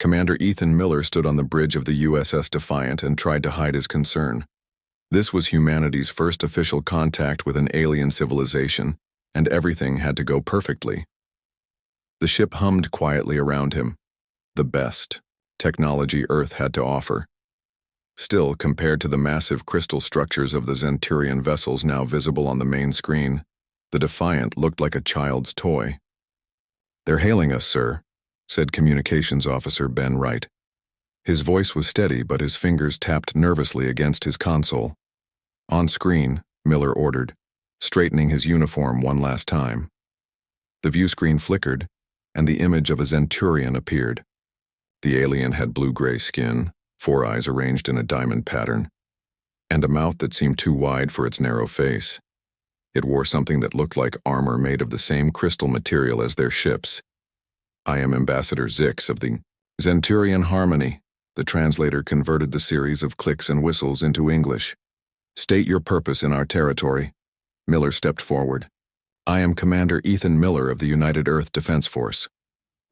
Commander Ethan Miller stood on the bridge of the USS Defiant and tried to hide his concern. This was humanity's first official contact with an alien civilization, and everything had to go perfectly. The ship hummed quietly around him, the best technology Earth had to offer. Still, compared to the massive crystal structures of the Zenturian vessels now visible on the main screen, the Defiant looked like a child's toy. "They're hailing us, sir," said Communications Officer Ben Wright. His voice was steady, but his fingers tapped nervously against his console. "On screen," Miller ordered, straightening his uniform one last time. The view screen flickered, and the image of a Zenturian appeared. The alien had blue-gray skin, 4 eyes arranged in a diamond pattern, and a mouth that seemed too wide for its narrow face. It wore something that looked like armor made of the same crystal material as their ships. "I am Ambassador Zix of the Zenturian Harmony." The translator converted the series of clicks and whistles into English. "State your purpose in our territory." Miller stepped forward. "I am Commander Ethan Miller of the United Earth Defense Force.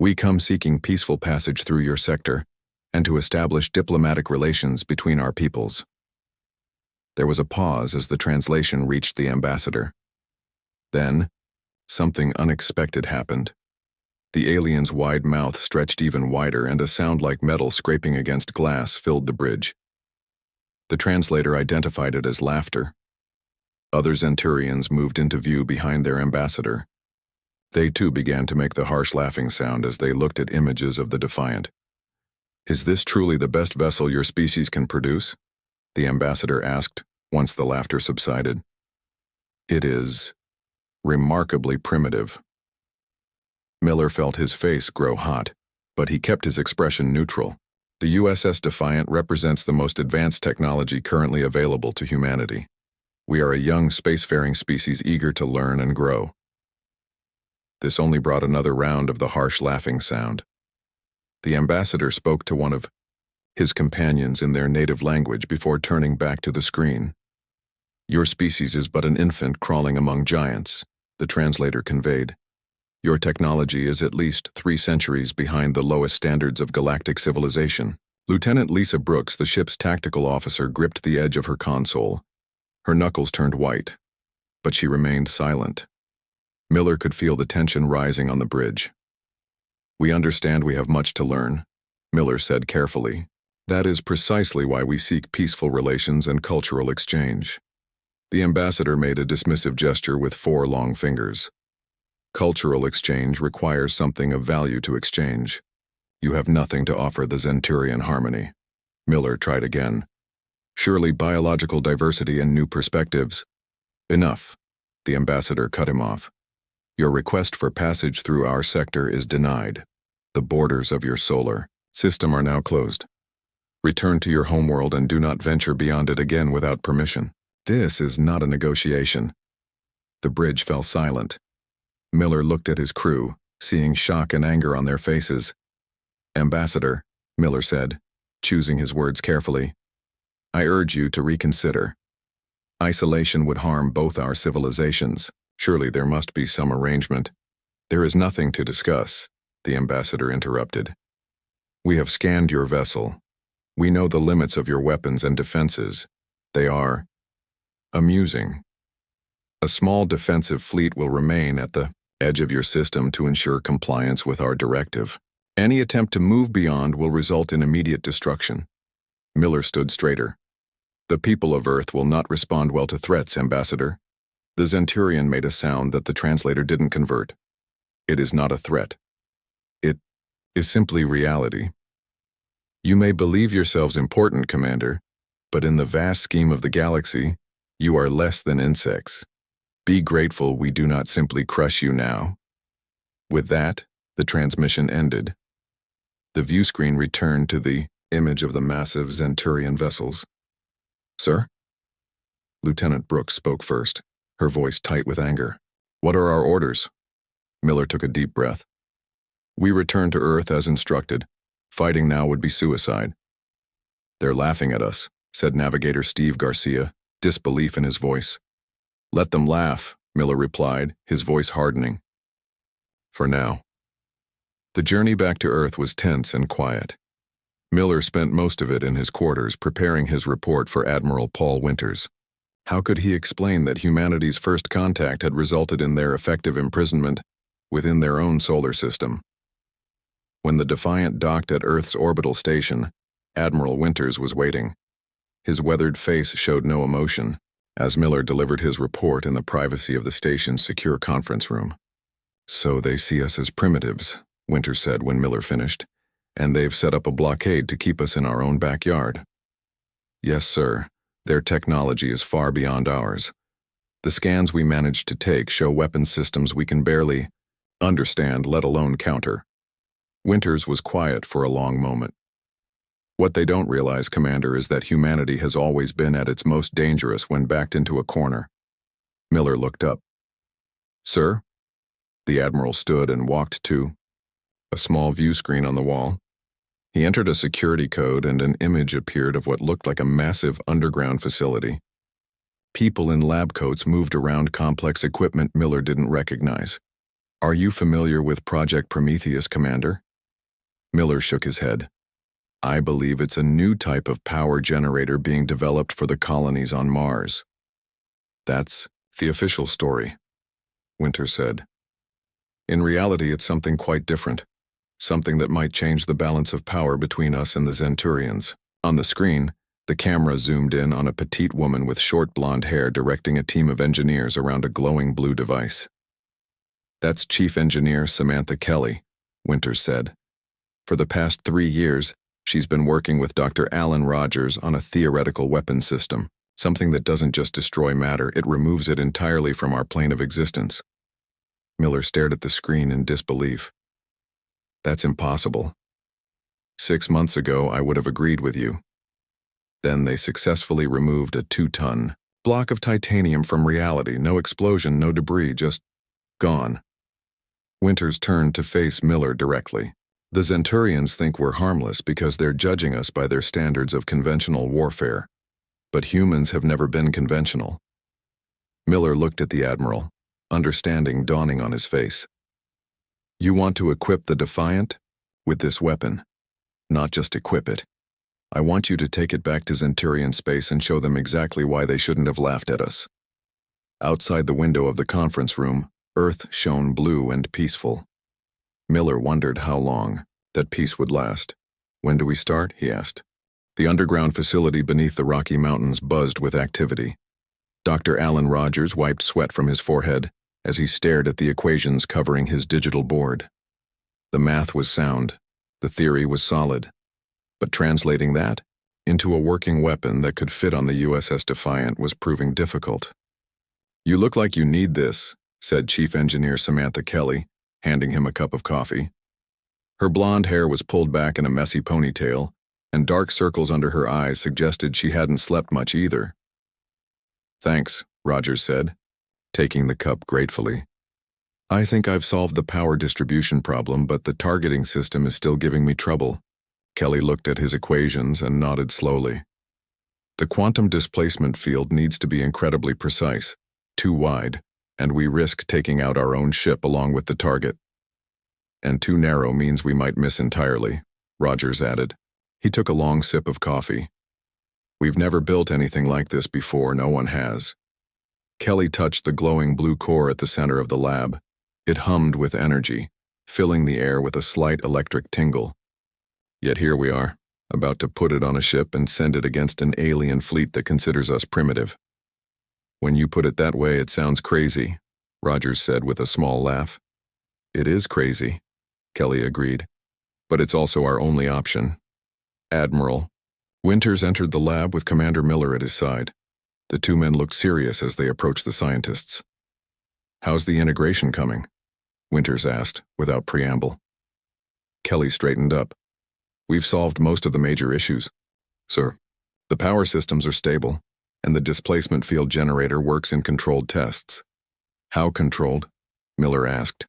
We come seeking peaceful passage through your sector and to establish diplomatic relations between our peoples." There was a pause as the translation reached the ambassador. Then, something unexpected happened. The alien's wide mouth stretched even wider, and a sound like metal scraping against glass filled the bridge. The translator identified it as laughter. Other Zenturians moved into view behind their ambassador. They too began to make the harsh laughing sound as they looked at images of the Defiant. "Is this truly the best vessel your species can produce?" the ambassador asked once the laughter subsided. "It is remarkably primitive." Miller felt his face grow hot, but he kept his expression neutral. "The USS Defiant represents the most advanced technology currently available to humanity. We are a young spacefaring species eager to learn and grow." This only brought another round of the harsh laughing sound. The ambassador spoke to one of his companions in their native language before turning back to the screen. "Your species is but an infant crawling among giants," the translator conveyed. "Your technology is at least 3 centuries behind the lowest standards of galactic civilization." Lieutenant Lisa Brooks, the ship's tactical officer, gripped the edge of her console. Her knuckles turned white, but she remained silent. Miller could feel the tension rising on the bridge. "We understand we have much to learn," Miller said carefully. "That is precisely why we seek peaceful relations and cultural exchange." The ambassador made a dismissive gesture with 4 long fingers. "Cultural exchange requires something of value to exchange. You have nothing to offer the Zenturian Harmony." Miller tried again. "Surely biological diversity and new perspectives." "Enough," the ambassador cut him off. "Your request for passage through our sector is denied. The borders of your solar system are now closed. Return to your homeworld and do not venture beyond it again without permission." "This is not a negotiation." The bridge fell silent. Miller looked at his crew, seeing shock and anger on their faces. "Ambassador," Miller said, choosing his words carefully, "I urge you to reconsider. Isolation would harm both our civilizations. Surely there must be some arrangement." "There is nothing to discuss," the ambassador interrupted. "We have scanned your vessel. We know the limits of your weapons and defenses. They are amusing. A small defensive fleet will remain at the edge of your system to ensure compliance with our directive. Any attempt to move beyond will result in immediate destruction." Miller stood straighter. "The people of Earth will not respond well to threats, Ambassador." The Zenturian made a sound that the translator didn't convert. "It is not a threat. It is simply reality. You may believe yourselves important, Commander, but in the vast scheme of the galaxy, you are less than insects. Be grateful we do not simply crush you now." With that, the transmission ended. The view screen returned to the image of the massive Zenturian vessels. "Sir?" Lieutenant Brooks spoke first, her voice tight with anger. "What are our orders?" Miller took a deep breath. "We return to Earth as instructed. Fighting now would be suicide." "They're laughing at us," said Navigator Steve Garcia, disbelief in his voice. "Let them laugh," Miller replied, his voice hardening. "For now." The journey back to Earth was tense and quiet. Miller spent most of it in his quarters preparing his report for Admiral Paul Winters. How could he explain that humanity's first contact had resulted in their effective imprisonment within their own solar system? When the Defiant docked at Earth's orbital station, Admiral Winters was waiting. His weathered face showed no emotion, as Miller delivered his report in the privacy of the station's secure conference room. "So they see us as primitives," Winters said when Miller finished, "and they've set up a blockade to keep us in our own backyard." "Yes, sir. Their technology is far beyond ours. The scans we managed to take show weapons systems we can barely understand, let alone counter." Winters was quiet for a long moment. "What they don't realize, Commander, is that humanity has always been at its most dangerous when backed into a corner." Miller looked up. "Sir?" The Admiral stood and walked to a small view screen on the wall. He entered a security code and an image appeared of what looked like a massive underground facility. People in lab coats moved around complex equipment Miller didn't recognize. "Are you familiar with Project Prometheus, Commander?" Miller shook his head. "I believe it's a new type of power generator being developed for the colonies on Mars." "That's the official story," Winters said. "In reality, it's something quite different. Something that might change the balance of power between us and the Zenturians." On the screen, the camera zoomed in on a petite woman with short blonde hair directing a team of engineers around a glowing blue device. "That's Chief Engineer Samantha Kelly," Winters said. "For the past 3 years, she's been working with Dr. Alan Rogers on a theoretical weapons system, something that doesn't just destroy matter, it removes it entirely from our plane of existence." Miller stared at the screen in disbelief. "That's impossible. 6 months ago, I would have agreed with you." Then they successfully removed a 2-ton block of titanium from reality. No explosion, no debris, just gone. Winters turned to face Miller directly. "The Zenturians think we're harmless because they're judging us by their standards of conventional warfare. But humans have never been conventional." Miller looked at the Admiral, understanding dawning on his face. "You want to equip the Defiant with this weapon. Not just equip it. I want you to take it back to Zenturian space and show them exactly why they shouldn't have laughed at us." Outside the window of the conference room, Earth shone blue and peaceful. Miller wondered how long that peace would last. "When do we start?" he asked. The underground facility beneath the Rocky Mountains buzzed with activity. Dr. Alan Rogers wiped sweat from his forehead as he stared at the equations covering his digital board. The math was sound, the theory was solid, but translating that into a working weapon that could fit on the USS Defiant was proving difficult. "You look like you need this," said Chief Engineer Samantha Kelly, handing him a cup of coffee. Her blonde hair was pulled back in a messy ponytail, and dark circles under her eyes suggested she hadn't slept much either. "Thanks," Rogers said, taking the cup gratefully. "I think I've solved the power distribution problem, but the targeting system is still giving me trouble." Kelly looked at his equations and nodded slowly. "The quantum displacement field needs to be incredibly precise, too wide, and we risk taking out our own ship along with the target. And too narrow means we might miss entirely," Rogers added. He took a long sip of coffee. "We've never built anything like this before, no one has." Kelly touched the glowing blue core at the center of the lab. It hummed with energy, filling the air with a slight electric tingle. "Yet here we are, about to put it on a ship and send it against an alien fleet that considers us primitive." "When you put it that way, it sounds crazy," Rogers said with a small laugh. "It is crazy," Kelly agreed, "but it's also our only option." "Admiral." Winters entered the lab with Commander Miller at his side. The two men looked serious as they approached the scientists. "How's the integration coming?" Winters asked, without preamble. Kelly straightened up. "We've solved most of the major issues, sir. The power systems are stable, and the displacement field generator works in controlled tests." "How controlled?" Miller asked.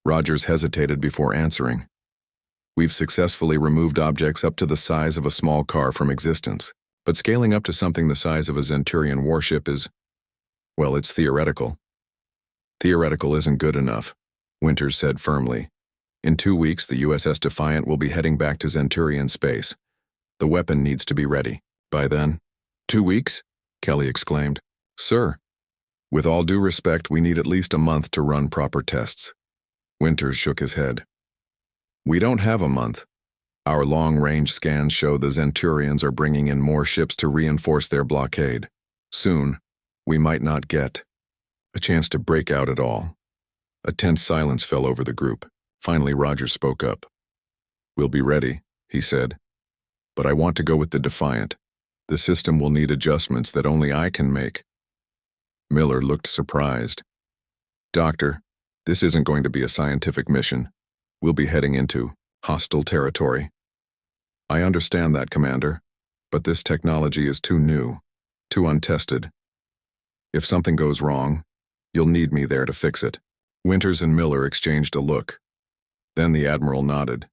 Rogers hesitated before answering. "We've successfully removed objects up to the size of a small car from existence, but scaling up to something the size of a Zenturian warship is, well, it's theoretical." "Theoretical isn't good enough," Winters said firmly. In 2 weeks, the USS Defiant will be heading back to Zenturian space. The weapon needs to be ready. By then, 2 weeks? Kelly exclaimed. Sir, with all due respect, we need at least a month to run proper tests. Winters shook his head. We don't have a month. Our long-range scans show the Zenturians are bringing in more ships to reinforce their blockade. Soon, we might not get a chance to break out at all. A tense silence fell over the group. Finally, Rogers spoke up. We'll be ready, he said. But I want to go with the Defiant. The system will need adjustments that only I can make. Miller looked surprised. Doctor, this isn't going to be a scientific mission. We'll be heading into hostile territory. I understand that, Commander, but this technology is too new, too untested. If something goes wrong, you'll need me there to fix it. Winters and Miller exchanged a look. Then the Admiral nodded.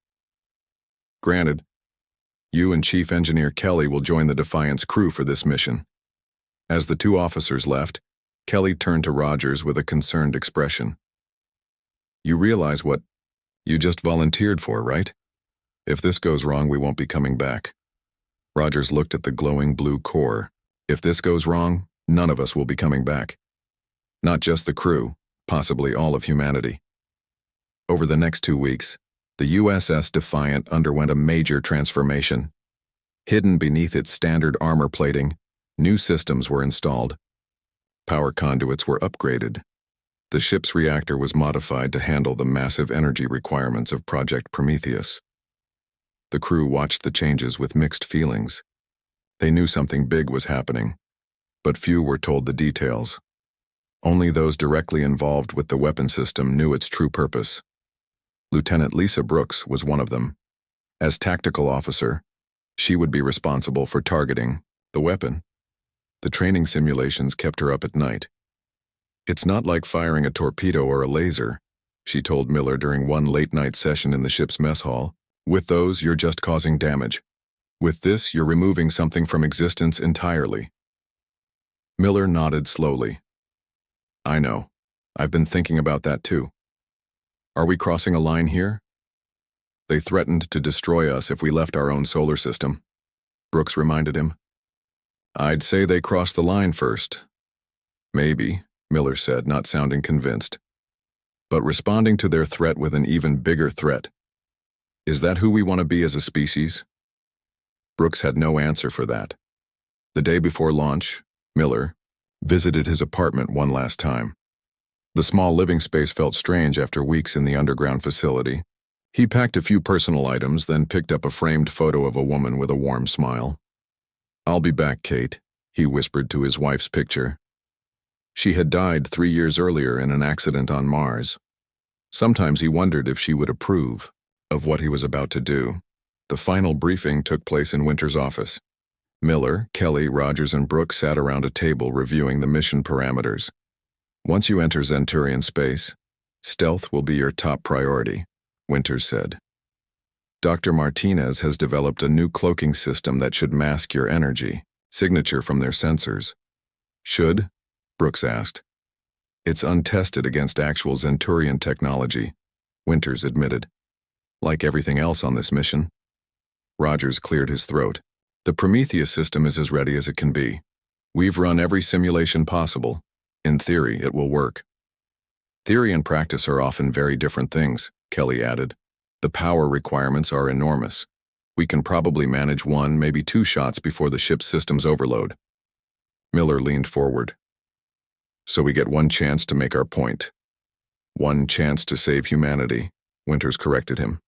Granted, you and Chief Engineer Kelly will join the Defiant's crew for this mission. As the two officers left, Kelly turned to Rogers with a concerned expression. You realize what you just volunteered for, right? If this goes wrong, we won't be coming back. Rogers looked at the glowing blue core. If this goes wrong, none of us will be coming back. Not just the crew, possibly all of humanity. Over the next 2 weeks, the USS Defiant underwent a major transformation. Hidden beneath its standard armor plating, new systems were installed. Power conduits were upgraded. The ship's reactor was modified to handle the massive energy requirements of Project Prometheus. The crew watched the changes with mixed feelings. They knew something big was happening, but few were told the details. Only those directly involved with the weapon system knew its true purpose. Lieutenant Lisa Brooks was one of them. As tactical officer, she would be responsible for targeting the weapon. The training simulations kept her up at night. It's not like firing a torpedo or a laser, she told Miller during one late-night session in the ship's mess hall. With those, you're just causing damage. With this, you're removing something from existence entirely. Miller nodded slowly. I know. I've been thinking about that too. Are we crossing a line here? They threatened to destroy us if we left our own solar system, Brooks reminded him. I'd say they crossed the line first. Maybe, Miller said, not sounding convinced. But responding to their threat with an even bigger threat. Is that who we want to be as a species? Brooks had no answer for that. The day before launch, Miller visited his apartment one last time. The small living space felt strange after weeks in the underground facility. He packed a few personal items, then picked up a framed photo of a woman with a warm smile. I'll be back, Kate, he whispered to his wife's picture. She had died 3 years earlier in an accident on Mars. Sometimes he wondered if she would approve of what he was about to do. The final briefing took place in Winter's office. Miller, Kelly, Rogers, and Brooks sat around a table reviewing the mission parameters. Once you enter Zenturian space, stealth will be your top priority, Winters said. Dr. Martinez has developed a new cloaking system that should mask your energy signature from their sensors. Should? Brooks asked. It's untested against actual Zenturian technology, Winters admitted. Like everything else on this mission. Rogers cleared his throat. The Prometheus system is as ready as it can be. We've run every simulation possible. In theory, it will work. Theory and practice are often very different things, Kelly added. The power requirements are enormous. We can probably manage 1, maybe 2 shots before the ship's systems overload. Miller leaned forward. So we get 1 chance to make our point. 1 chance to save humanity, Winters corrected him.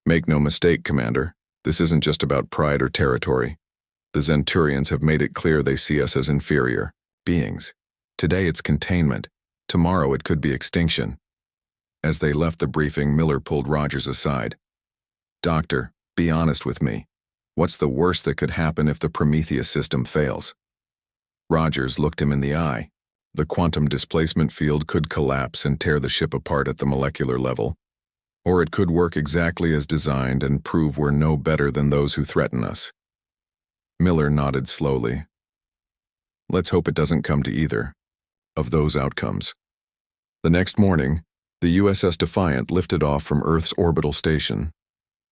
Make no mistake, Commander. This isn't just about pride or territory. The Zenturians have made it clear they see us as inferior beings. Today it's containment. Tomorrow it could be extinction. As they left the briefing, Miller pulled Rogers aside. Doctor, be honest with me. What's the worst that could happen if the Prometheus system fails? Rogers looked him in the eye. The quantum displacement field could collapse and tear the ship apart at the molecular level. Or it could work exactly as designed and prove we're no better than those who threaten us. Miller nodded slowly. Let's hope it doesn't come to either of those outcomes. The next morning, The USS Defiant lifted off from Earth's orbital station.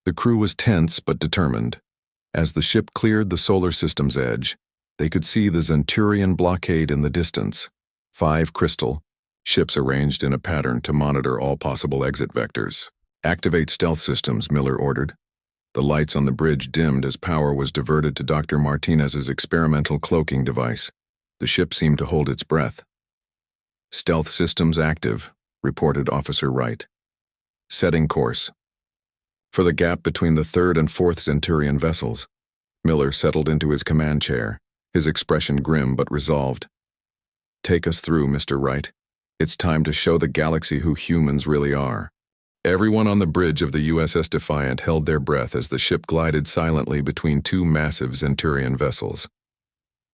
The crew was tense but determined. As the ship cleared the solar system's edge, they could see the Zenturian blockade in the distance. 5 crystal ships arranged in a pattern to monitor all possible exit vectors. Activate stealth systems, Miller ordered. The lights on the bridge dimmed as power was diverted to Dr. Martinez's experimental cloaking device. The ship seemed to hold its breath. Stealth systems active, reported Officer Wright. Setting course. For the gap between the 3rd and 4th Zenturian vessels, Miller settled into his command chair, his expression grim but resolved. Take us through, Mr. Wright. It's time to show the galaxy who humans really are. Everyone on the bridge of the USS Defiant held their breath as the ship glided silently between 2 massive Zenturian vessels.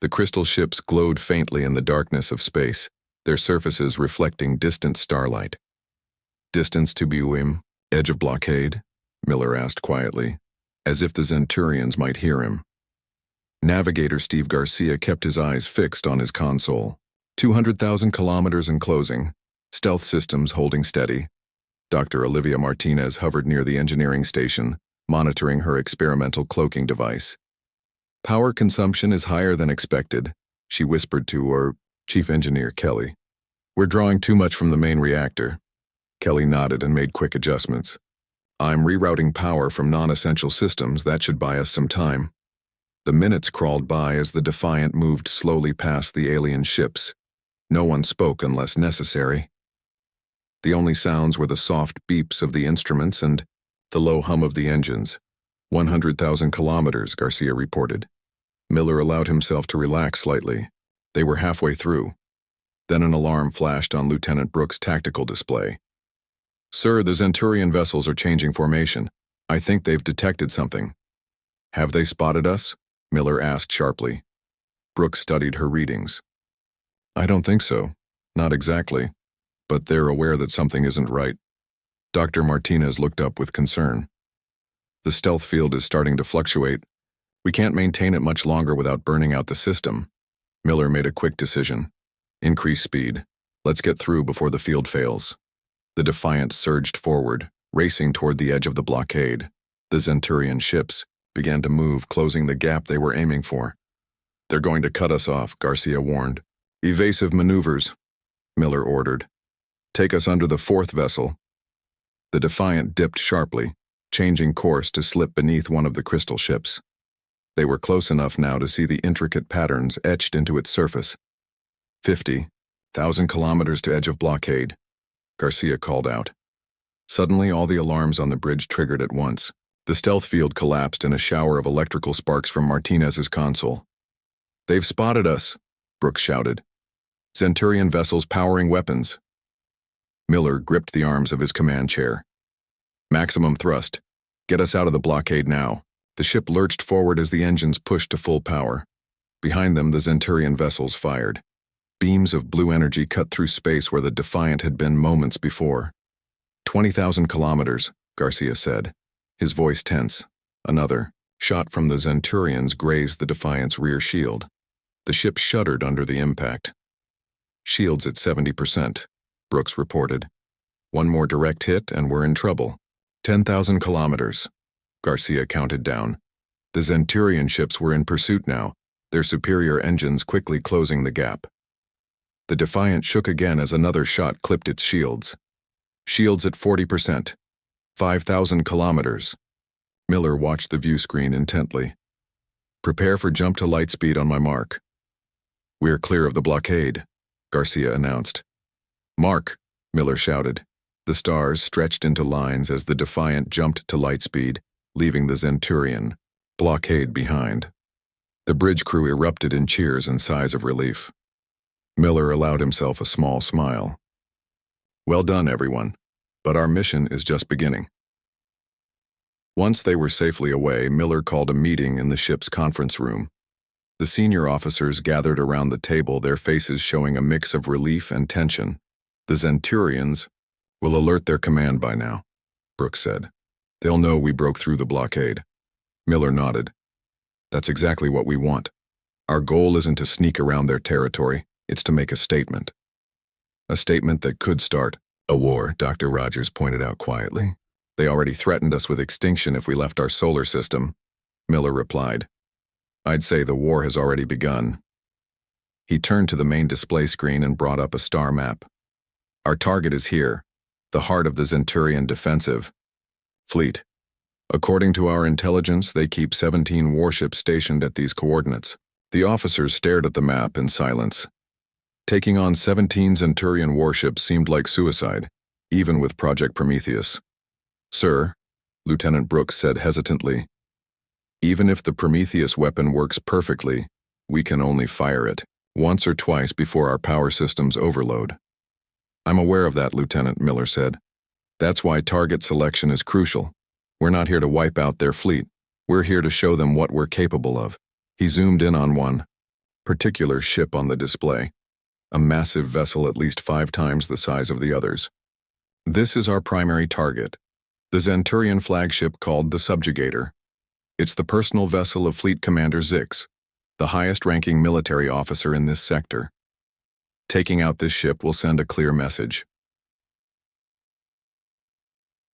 The crystal ships glowed faintly in the darkness of space, their surfaces reflecting distant starlight. Distance to Buim, edge of blockade? Miller asked quietly, as if the Zenturians might hear him. Navigator Steve Garcia kept his eyes fixed on his console. 200,000 kilometers in closing, stealth systems holding steady. Dr. Olivia Martinez hovered near the engineering station, monitoring her experimental cloaking device. Power consumption is higher than expected, she whispered to her Chief Engineer Kelly. We're drawing too much from the main reactor. Kelly nodded and made quick adjustments. I'm rerouting power from non-essential systems. That should buy us some time. The minutes crawled by as the Defiant moved slowly past the alien ships. No one spoke unless necessary. The only sounds were the soft beeps of the instruments and the low hum of the engines. 100,000 kilometers, Garcia reported. Miller allowed himself to relax slightly. They were halfway through. Then an alarm flashed on Lieutenant Brooks' tactical display. Sir, the Zenturian vessels are changing formation. I think they've detected something. Have they spotted us? Miller asked sharply. Brooks studied her readings. I don't think so. Not exactly. But they're aware that something isn't right. Dr. Martinez looked up with concern. The stealth field is starting to fluctuate. We can't maintain it much longer without burning out the system. Miller made a quick decision. Increase speed. Let's get through before the field fails. The Defiant surged forward, racing toward the edge of the blockade. The Zenturian ships began to move, closing the gap they were aiming for. They're going to cut us off, Garcia warned. Evasive maneuvers, Miller ordered. Take us under the 4th vessel. The Defiant dipped sharply, changing course to slip beneath one of the crystal ships. They were close enough now to see the intricate patterns etched into its surface. 50,000 kilometers to edge of blockade, Garcia called out. Suddenly, all the alarms on the bridge triggered at once. The stealth field collapsed in a shower of electrical sparks from Martinez's console. They've spotted us, Brooks shouted. Zenturian vessels powering weapons. Miller gripped the arms of his command chair. Maximum thrust. Get us out of the blockade now. The ship lurched forward as the engines pushed to full power. Behind them, the Zenturian vessels fired. Beams of blue energy cut through space where the Defiant had been moments before. 20,000 kilometers, Garcia said, his voice tense. Another shot from the Zenturians grazed the Defiant's rear shield. The ship shuddered under the impact. Shields at 70%, Brooks reported. One more direct hit and we're in trouble. 10,000 kilometers. Garcia counted down. The Zenturian ships were in pursuit now, their superior engines quickly closing the gap. The Defiant shook again as another shot clipped its shields. Shields at 40%. 5,000 kilometers. Miller watched the view screen intently. Prepare for jump to light speed on my mark. We're clear of the blockade, Garcia announced. Mark, Miller shouted. The stars stretched into lines as the Defiant jumped to light speed, leaving the Zenturian blockade behind. The bridge crew erupted in cheers and sighs of relief. Miller allowed himself a small smile. Well done, everyone, but our mission is just beginning. Once they were safely away, Miller called a meeting in the ship's conference room. The senior officers gathered around the table, their faces showing a mix of relief and tension. The Zenturians will alert their command by now, Brooks said. They'll know we broke through the blockade. Miller nodded. That's exactly what we want. Our goal isn't to sneak around their territory, it's to make a statement. A statement that could start A war, Dr. Rogers pointed out quietly. They already threatened us with extinction if we left our solar system, Miller replied. I'd say the war has already begun. He turned to the main display screen and brought up a star map. Our target is here, the heart of the Zenturian defensive fleet. According to our intelligence, they keep 17 warships stationed at these coordinates. The officers stared at the map in silence. Taking on 17 Zenturian warships seemed like suicide, even with Project Prometheus. Sir, Lieutenant Brooks said hesitantly, even if the Prometheus weapon works perfectly, we can only fire it once or twice before our power systems overload. I'm aware of that, Lieutenant, Miller said. That's why target selection is crucial. We're not here to wipe out their fleet. We're here to show them what we're capable of. He zoomed in on one particular ship on the display, a massive vessel at least 5 times the size of the others. This is our primary target, the Zenturian flagship called the Subjugator. It's the personal vessel of Fleet Commander Zix, the highest-ranking military officer in this sector. Taking out this ship will send a clear message.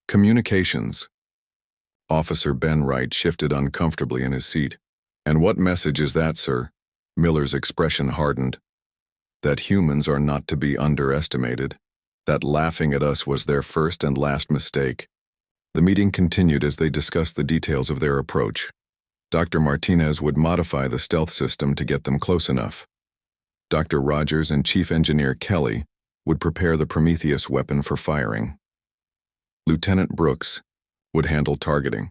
Communications. Officer Ben Wright shifted uncomfortably in his seat. And what message is that, sir? Miller's expression hardened. That humans are not to be underestimated. That laughing at us was their first and last mistake. The meeting continued as they discussed the details of their approach. Dr. Martinez would modify the stealth system to get them close enough. Dr. Rogers and Chief Engineer Kelly would prepare the Prometheus weapon for firing. Lieutenant Brooks would handle targeting.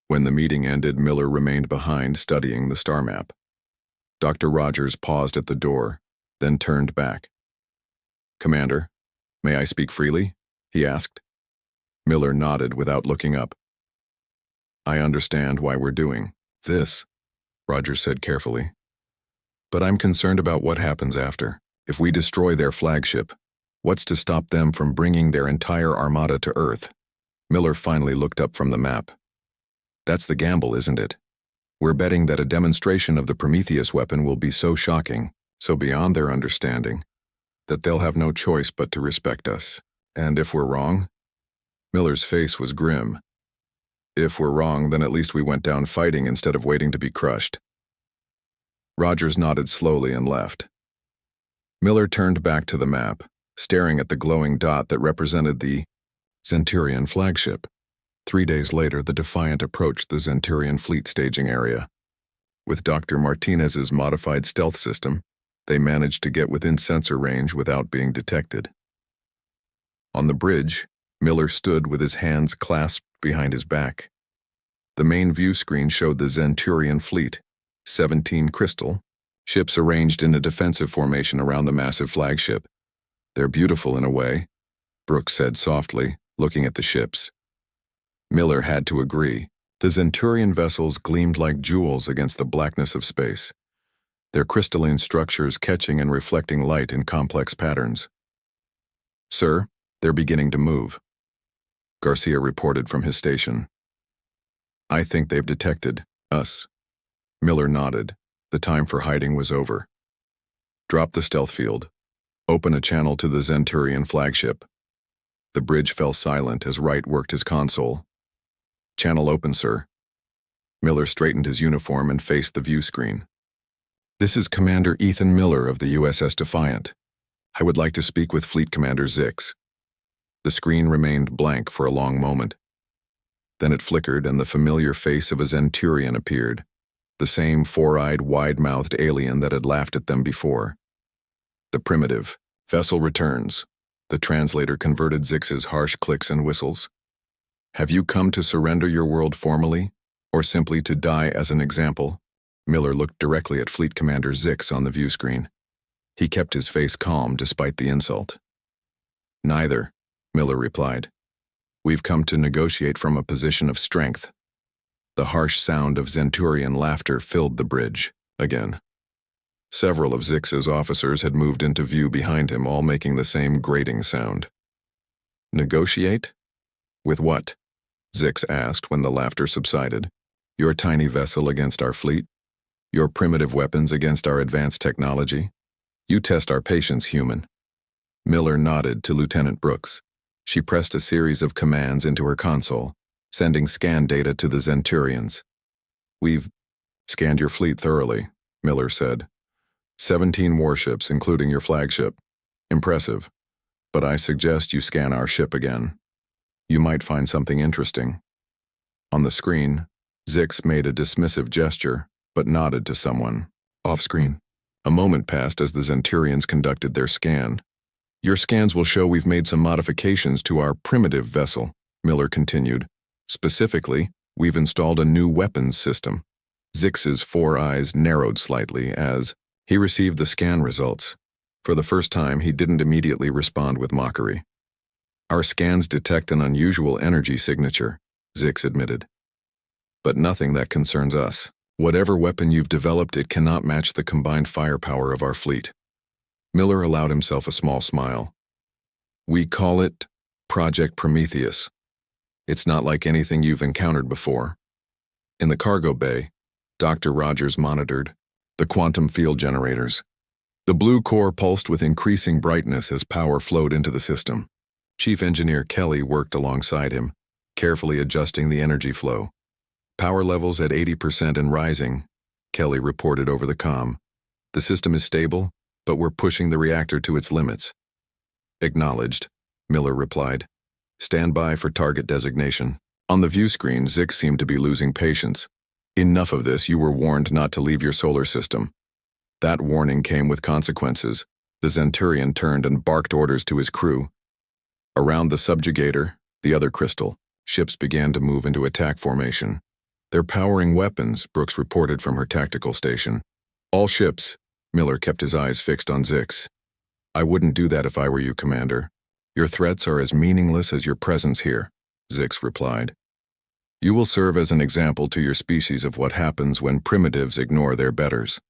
When the meeting ended, Miller remained behind studying the star map. Dr. Rogers paused at the door, then turned back. Commander, may I speak freely? He asked. Miller nodded without looking up. I understand why we're doing this, Rogers said carefully. But I'm concerned about what happens after. If we destroy their flagship, what's to stop them from bringing their entire armada to Earth? Miller finally looked up from the map. That's the gamble, isn't it? We're betting that a demonstration of the Prometheus weapon will be so shocking, so beyond their understanding, that they'll have no choice but to respect us. And if we're wrong? Miller's face was grim. If we're wrong, then at least we went down fighting instead of waiting to be crushed. Rogers nodded slowly and left. Miller turned back to the map, staring at the glowing dot that represented the Zenturian flagship. 3 days later, the Defiant approached the Zenturian fleet staging area. With Dr. Martinez's modified stealth system, they managed to get within sensor range without being detected. On the bridge, Miller stood with his hands clasped behind his back. The main view screen showed the Zenturian fleet, 17 crystal ships arranged in a defensive formation around the massive flagship. They're beautiful in a way, Brooks said softly, looking at the ships. Miller had to agree. The Zenturian vessels gleamed like jewels against the blackness of space, their crystalline structures catching and reflecting light in complex patterns. Sir, they're beginning to move, Garcia reported from his station. I think they've detected us. Miller nodded. The time for hiding was over. Drop the stealth field. Open a channel to the Zenturian flagship. The bridge fell silent as Wright worked his console. Channel open, sir. Miller straightened his uniform and faced the view screen. This is Commander Ethan Miller of the USS Defiant. I would like to speak with Fleet Commander Zix. The screen remained blank for a long moment. Then it flickered and the familiar face of a Zenturian appeared, the same 4-eyed, wide-mouthed alien that had laughed at them before. The primitive vessel returns. The translator converted Zix's harsh clicks and whistles. Have you come to surrender your world formally, or simply to die as an example? Miller looked directly at Fleet Commander Zix on the view screen. He kept his face calm despite the insult. Neither, Miller replied. We've come to negotiate from a position of strength. The harsh sound of Zenturian laughter filled the bridge, again. Several of Zix's officers had moved into view behind him, all making the same grating sound. Negotiate? With what? Zix asked when the laughter subsided. Your tiny vessel against our fleet? Your primitive weapons against our advanced technology? You test our patience, human. Miller nodded to Lieutenant Brooks. She pressed a series of commands into her console, sending scan data to the Zenturians. "We've scanned your fleet thoroughly," Miller said. 17 warships, including your flagship. Impressive. But I suggest you scan our ship again. You might find something interesting." On the screen, Zix made a dismissive gesture, but nodded to someone. Off-screen. A moment passed as the Zenturians conducted their scan. "Your scans will show we've made some modifications to our primitive vessel," Miller continued. "Specifically, we've installed a new weapons system." Zix's four eyes narrowed slightly as he received the scan results. For the first time, he didn't immediately respond with mockery. "Our scans detect an unusual energy signature," Zix admitted. "But nothing that concerns us. Whatever weapon you've developed, it cannot match the combined firepower of our fleet." Miller allowed himself a small smile. "We call it Project Prometheus. It's not like anything you've encountered before." In the cargo bay, Dr. Rogers monitored the quantum field generators. The blue core pulsed with increasing brightness as power flowed into the system. Chief Engineer Kelly worked alongside him, carefully adjusting the energy flow. "Power levels at 80% and rising," Kelly reported over the comm. "The system is stable, but we're pushing the reactor to its limits." "Acknowledged," Miller replied. "Stand by for target designation." On the view screen, Zix seemed to be losing patience. "Enough of this. You were warned not to leave your solar system." That warning came with consequences. The Zenturian turned and barked orders to his crew. Around the subjugator, the other crystal, ships began to move into attack formation. "They're powering weapons," Brooks reported from her tactical station. "All ships." Miller kept his eyes fixed on Zix. "I wouldn't do that if I were you, Commander. Your threats are as meaningless as your presence here," Zix replied. "You will serve as an example to your species of what happens when primitives ignore their betters."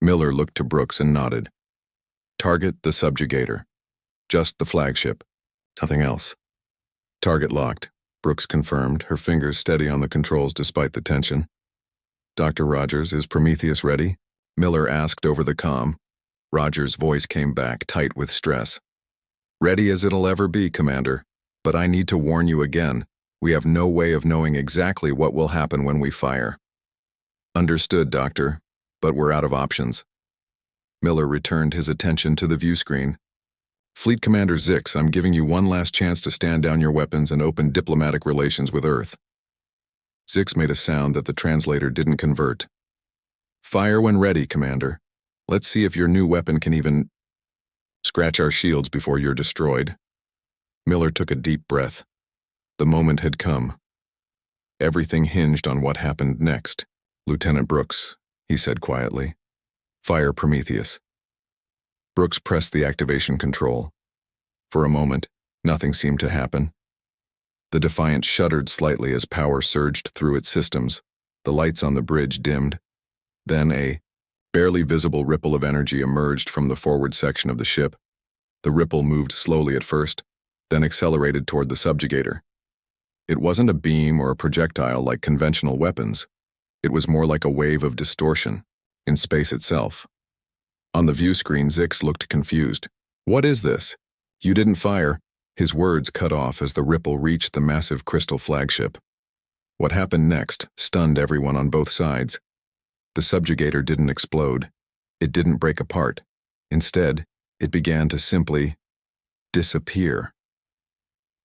Miller looked to Brooks and nodded. "Target the subjugator. Just the flagship. Nothing else." "Target locked," Brooks confirmed, her fingers steady on the controls despite the tension. "Dr. Rogers, is Prometheus ready?" Miller asked over the comm. Rogers' voice came back, tight with stress. "Ready as it'll ever be, Commander. But I need to warn you again. We have no way of knowing exactly what will happen when we fire." "Understood, Doctor, but we're out of options." Miller returned his attention to the view screen. "Fleet Commander Zix, I'm giving you one last chance to stand down your weapons and open diplomatic relations with Earth." Zix made a sound that the translator didn't convert. "Fire when ready, Commander. Let's see if your new weapon can even scratch our shields before you're destroyed." Miller took a deep breath. The moment had come. Everything hinged on what happened next. "Lieutenant Brooks," he said quietly. "Fire Prometheus." Brooks pressed the activation control. For a moment, nothing seemed to happen. The Defiant shuddered slightly as power surged through its systems. The lights on the bridge dimmed. Then a barely visible ripple of energy emerged from the forward section of the ship. The ripple moved slowly at first, then accelerated toward the subjugator. It wasn't a beam or a projectile like conventional weapons. It was more like a wave of distortion in space itself. On the view screen, Zix looked confused. "What is this?" "You didn't fire." His words cut off as the ripple reached the massive crystal flagship. What happened next stunned everyone on both sides. The subjugator didn't explode. It didn't break apart. Instead, it began to simply disappear.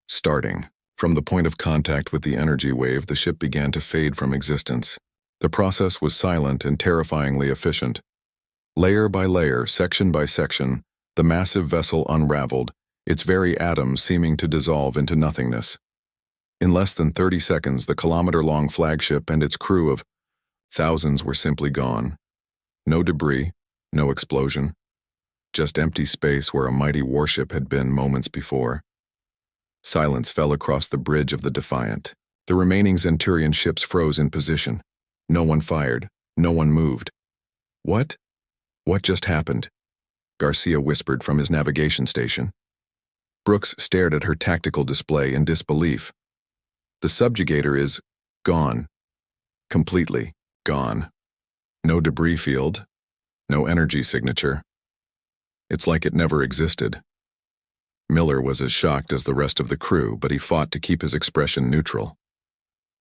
Starting from the point of contact with the energy wave, the ship began to fade from existence. The process was silent and terrifyingly efficient. Layer by layer, section by section, the massive vessel unraveled, its very atoms seeming to dissolve into nothingness. In less than 30 seconds, the kilometer-long flagship and its crew of thousands were simply gone. No debris, no explosion, just empty space where a mighty warship had been moments before. Silence fell across the bridge of the Defiant. The remaining Zenturian ships froze in position. No one fired. No one moved. "What? What just happened?" Garcia whispered from his navigation station. Brooks stared at her tactical display in disbelief. "The subjugator is gone. Completely gone. No debris field. No energy signature. It's like it never existed." Miller was as shocked as the rest of the crew, but he fought to keep his expression neutral.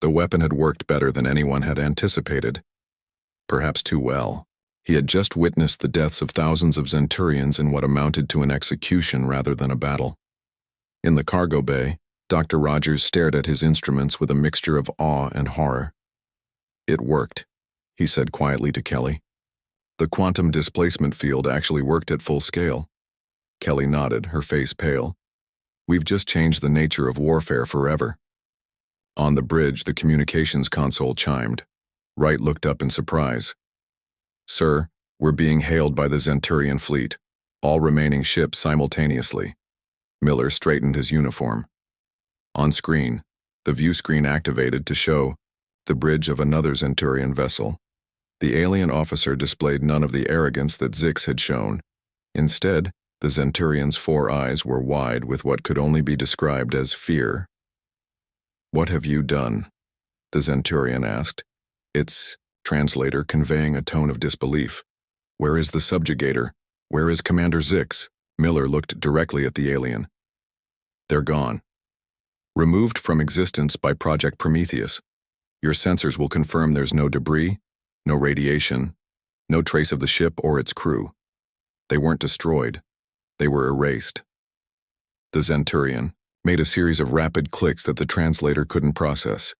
The weapon had worked better than anyone had anticipated. Perhaps too well. He had just witnessed the deaths of thousands of Zenturians in what amounted to an execution rather than a battle. In the cargo bay, Dr. Rogers stared at his instruments with a mixture of awe and horror. "It worked," he said quietly to Kelly. "The quantum displacement field actually worked at full scale." Kelly nodded, her face pale. "We've just changed the nature of warfare forever." On the bridge, the communications console chimed. Wright looked up in surprise. "Sir, we're being hailed by the Zenturian fleet, all remaining ships simultaneously." Miller straightened his uniform. On screen, the view screen activated to show the bridge of another Zenturian vessel. The alien officer displayed none of the arrogance that Zix had shown. Instead, the Zenturian's 4 eyes were wide with what could only be described as fear. "What have you done?" the Zenturian asked, its translator conveying a tone of disbelief. "Where is the subjugator? Where is Commander Zix?" Miller looked directly at the alien. "They're gone. Removed from existence by Project Prometheus. Your sensors will confirm there's no debris, no radiation, no trace of the ship or its crew. They weren't destroyed. They were erased." The Zenturian made a series of rapid clicks that the translator couldn't process.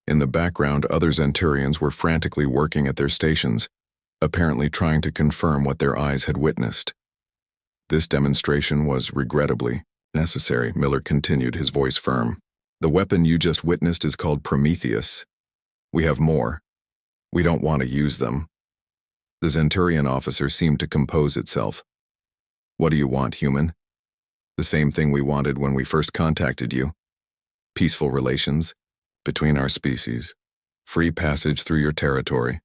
In the background, other Zenturians were frantically working at their stations, apparently trying to confirm what their eyes had witnessed. "This demonstration was, regrettably, necessary," Miller continued, his voice firm. "The weapon you just witnessed is called Prometheus. We have more. We don't want to use them." The Zenturian officer seemed to compose itself. "What do you want, human?" "The same thing we wanted when we first contacted you. Peaceful relations between our species, free passage through your territory,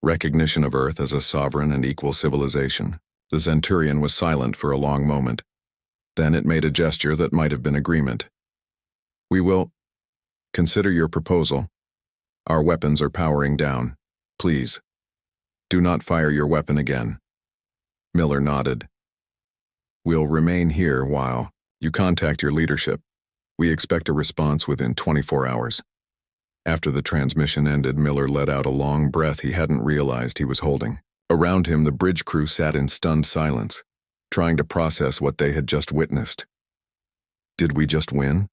recognition of Earth as a sovereign and equal civilization." The Zenturian was silent for a long moment. Then it made a gesture that might have been agreement. "We will consider your proposal. Our weapons are powering down. Please, do not fire your weapon again." Miller nodded. "We'll remain here while you contact your leadership. We expect a response within 24 hours. After the transmission ended, Miller let out a long breath he hadn't realized he was holding. Around him, the bridge crew sat in stunned silence, trying to process what they had just witnessed. "Did we just win?"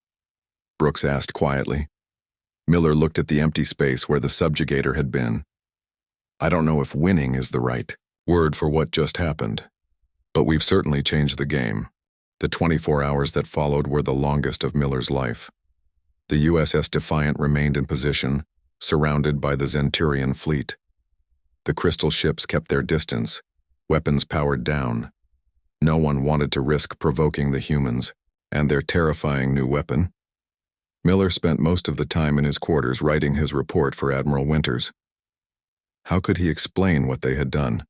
Brooks asked quietly. Miller looked at the empty space where the subjugator had been. "I don't know if winning is the right word for what just happened, but we've certainly changed the game." The 24 hours that followed were the longest of Miller's life. The USS Defiant remained in position, surrounded by the Zenturian fleet. The crystal ships kept their distance, weapons powered down. No one wanted to risk provoking the humans and their terrifying new weapon. Miller spent most of the time in his quarters writing his report for Admiral Winters. How could he explain what they had done?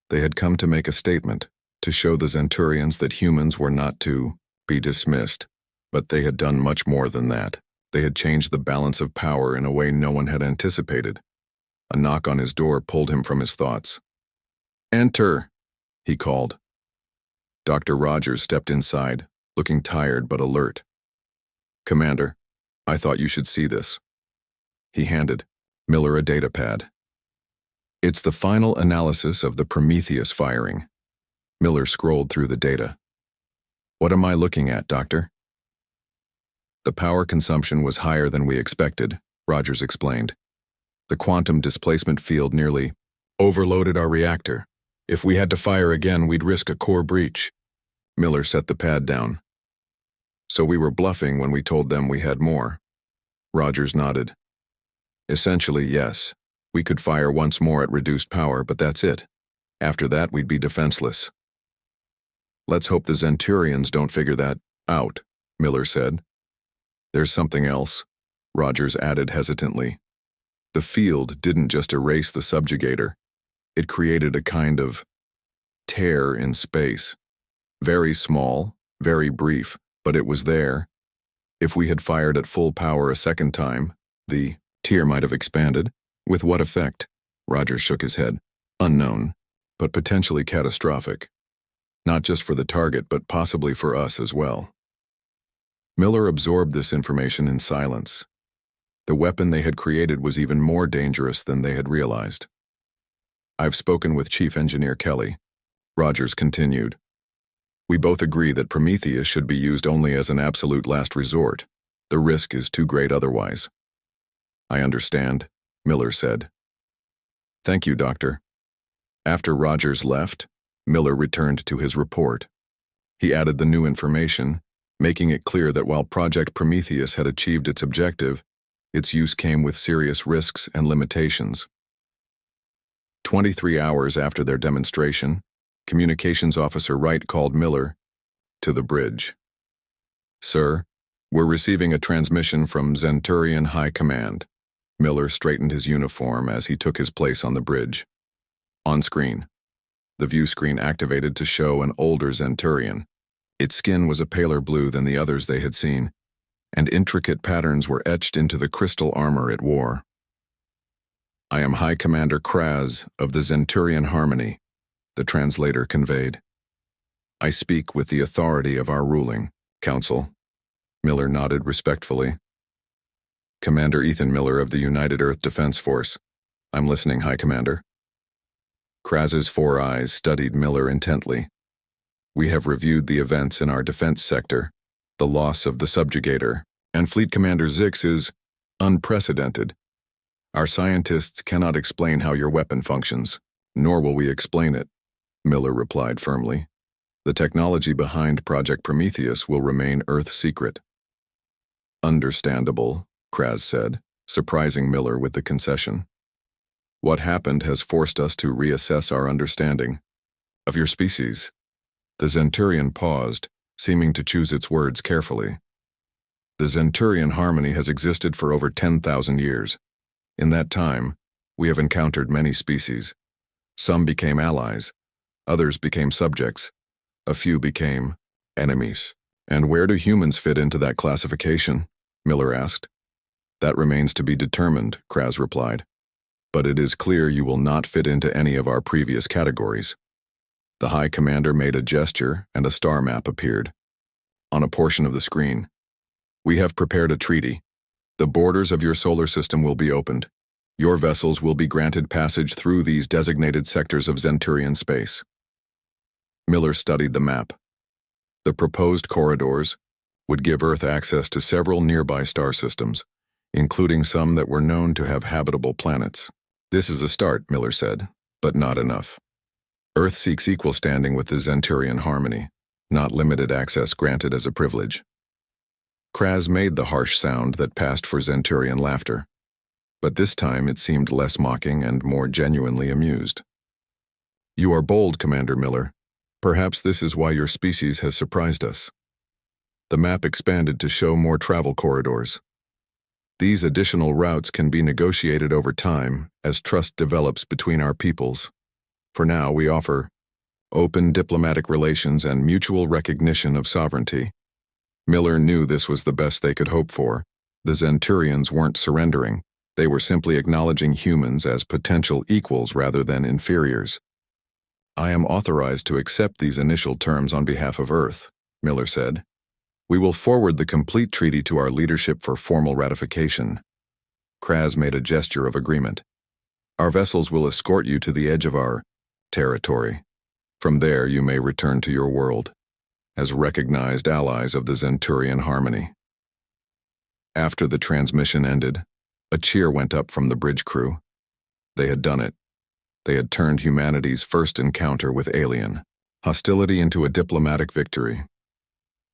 They had come to make a statement, to show the Zenturians that humans were not to be dismissed, but they had done much more than that. They had changed the balance of power in a way no one had anticipated. A knock on his door pulled him from his thoughts. "Enter," he called. Dr. Rogers stepped inside, looking tired but alert. "Commander, I thought you should see this." He handed Miller a datapad. "It's the final analysis of the Prometheus firing." Miller scrolled through the data. "What am I looking at, Doctor?" "The power consumption was higher than we expected," Rogers explained. "The quantum displacement field nearly overloaded our reactor. If we had to fire again, we'd risk a core breach." Miller set the pad down. "So we were bluffing when we told them we had more." Rogers nodded. "Essentially, yes. We could fire once more at reduced power, but that's it. After that, we'd be defenseless." "Let's hope the Zenturians don't figure that out," Miller said. "There's something else," Rogers added hesitantly. "The field didn't just erase the subjugator. It created a kind of tear in space. Very small, very brief, but it was there. If we had fired at full power a second time, the tear might have expanded. With what effect?" Rogers shook his head. "Unknown, but potentially catastrophic. not just for the target but possibly for us as well. Miller absorbed this information in silence. The weapon they had created was even more dangerous than they had realized. "I've spoken with Chief Engineer Kelly," Rogers continued. "We both agree that Prometheus should be used only as an absolute last resort. The risk is too great otherwise." "I understand," Miller said. "Thank you, Doctor." After Rogers left, Miller returned to his report. He added the new information, making it clear that while Project Prometheus had achieved its objective, its use came with serious risks and limitations. 23 hours after their demonstration, Communications Officer Wright called Miller to the bridge. "Sir, we're receiving a transmission from Zenturian High Command." Miller straightened his uniform as he took his place on the bridge. On screen, the view screen activated to show an older Zenturian. Its skin was a paler blue than the others they had seen, and intricate patterns were etched into the crystal armor it wore. "I am High Commander Kraz of the Zenturian Harmony," the translator conveyed. "I speak with the authority of our ruling council." Miller nodded respectfully. "Commander Ethan Miller of the United Earth Defense Force. I'm listening, High Commander." Kraz's 4 eyes studied Miller intently. "We have reviewed the events in our defense sector. The loss of the subjugator and Fleet Commander Zix is unprecedented. Our scientists cannot explain how your weapon functions, nor will we explain it," Miller replied firmly. "The technology behind Project Prometheus will remain Earth secret." "Understandable," Kraz said, surprising Miller with the concession. "What happened has forced us to reassess our understanding of your species." The Zenturian paused, seeming to choose its words carefully. "The Zenturian Harmony has existed for over 10,000 years. In that time, we have encountered many species. Some became allies, others became subjects, a few became enemies." "And where do humans fit into that classification?" Miller asked. "That remains to be determined," Kraz replied. "But it is clear you will not fit into any of our previous categories." The High Commander made a gesture and a star map appeared on a portion of the screen. "We have prepared a treaty. The borders of your solar system will be opened. Your vessels will be granted passage through these designated sectors of Zenturian space." Miller studied the map. The proposed corridors would give Earth access to several nearby star systems, including some that were known to have habitable planets. "This is a start," Miller said, "but not enough. Earth seeks equal standing with the Zenturian Harmony, not limited access granted as a privilege." Kraz made the harsh sound that passed for Zenturian laughter, but this time it seemed less mocking and more genuinely amused. "You are bold, Commander Miller. Perhaps this is why your species has surprised us." The map expanded to show more travel corridors. "These additional routes can be negotiated over time as trust develops between our peoples. For now, we offer open diplomatic relations and mutual recognition of sovereignty." Miller knew this was the best they could hope for. The Zenturians weren't surrendering. They were simply acknowledging humans as potential equals rather than inferiors. "I am authorized to accept these initial terms on behalf of Earth," Miller said. "We will forward the complete treaty to our leadership for formal ratification." Kraz made a gesture of agreement. "Our vessels will escort you to the edge of our territory. From there, you may return to your world as recognized allies of the Zenturian Harmony." After the transmission ended, a cheer went up from the bridge crew. They had done it. They had turned humanity's first encounter with alien hostility into a diplomatic victory.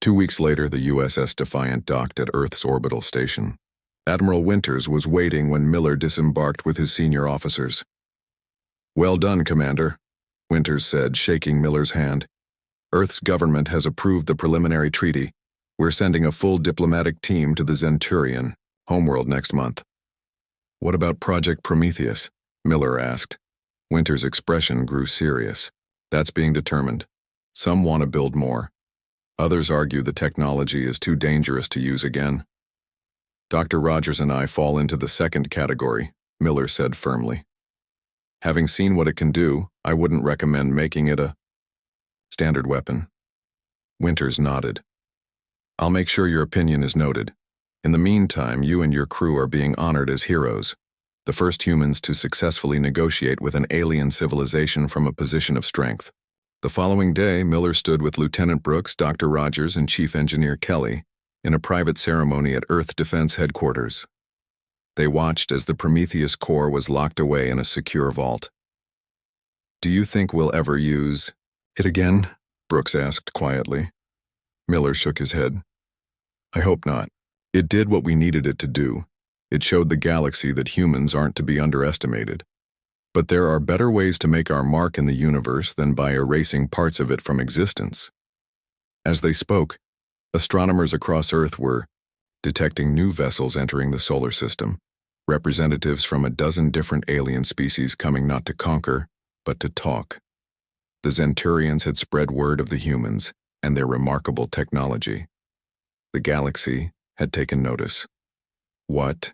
2 weeks later, the USS Defiant docked at Earth's orbital station. Admiral Winters was waiting when Miller disembarked with his senior officers. "Well done, Commander," Winters said, shaking Miller's hand. "Earth's government has approved the preliminary treaty. We're sending a full diplomatic team to the Zenturian homeworld next month." "What about Project Prometheus?" Miller asked. Winters' expression grew serious. "That's being determined. Some want to build more. Others argue the technology is too dangerous to use again." "Dr. Rogers and I fall into the second category," Miller said firmly. "Having seen what it can do, I wouldn't recommend making it a standard weapon. Winters nodded. I'll make sure your opinion is noted. In the meantime, you and your crew are being honored as heroes, the first humans to successfully negotiate with an alien civilization from a position of strength. The following day, Miller stood with Lieutenant Brooks, Dr. Rogers, and Chief Engineer Kelly in a private ceremony at Earth Defense Headquarters. They watched as the Prometheus core was locked away in a secure vault. Do you think we'll ever use it again? Brooks asked quietly. Miller shook his head. I hope not. It did what we needed it to do. It showed the galaxy that humans aren't to be underestimated. But there are better ways to make our mark in the universe than by erasing parts of it from existence. As they spoke, astronomers across Earth were detecting new vessels entering the solar system, representatives from a dozen different alien species coming not to conquer, but to talk. The Zenturians had spread word of the humans and their remarkable technology. The galaxy had taken notice. What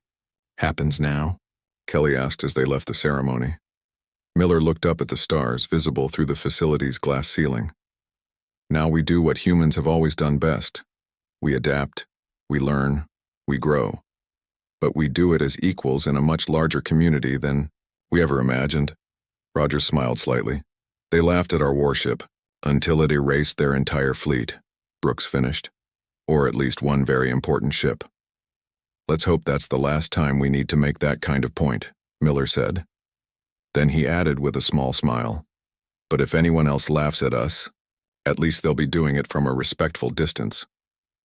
happens now? Kelly asked as they left the ceremony. Miller looked up at the stars visible through the facility's glass ceiling. Now we do what humans have always done best. We adapt, we learn, we grow. But we do it as equals in a much larger community than we ever imagined. Rogers smiled slightly. They laughed at our warship until it erased their entire fleet, Brooks finished. Or at least one very important ship. Let's hope that's the last time we need to make that kind of point, Miller said. Then he added with a small smile, but if anyone else laughs at us, at least they'll be doing it from a respectful distance.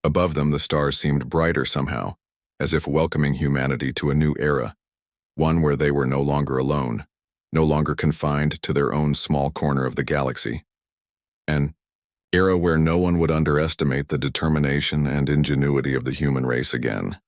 Above them, the stars seemed brighter somehow, as if welcoming humanity to a new era, one where they were no longer alone, no longer confined to their own small corner of the galaxy. An era where no one would underestimate the determination and ingenuity of the human race again.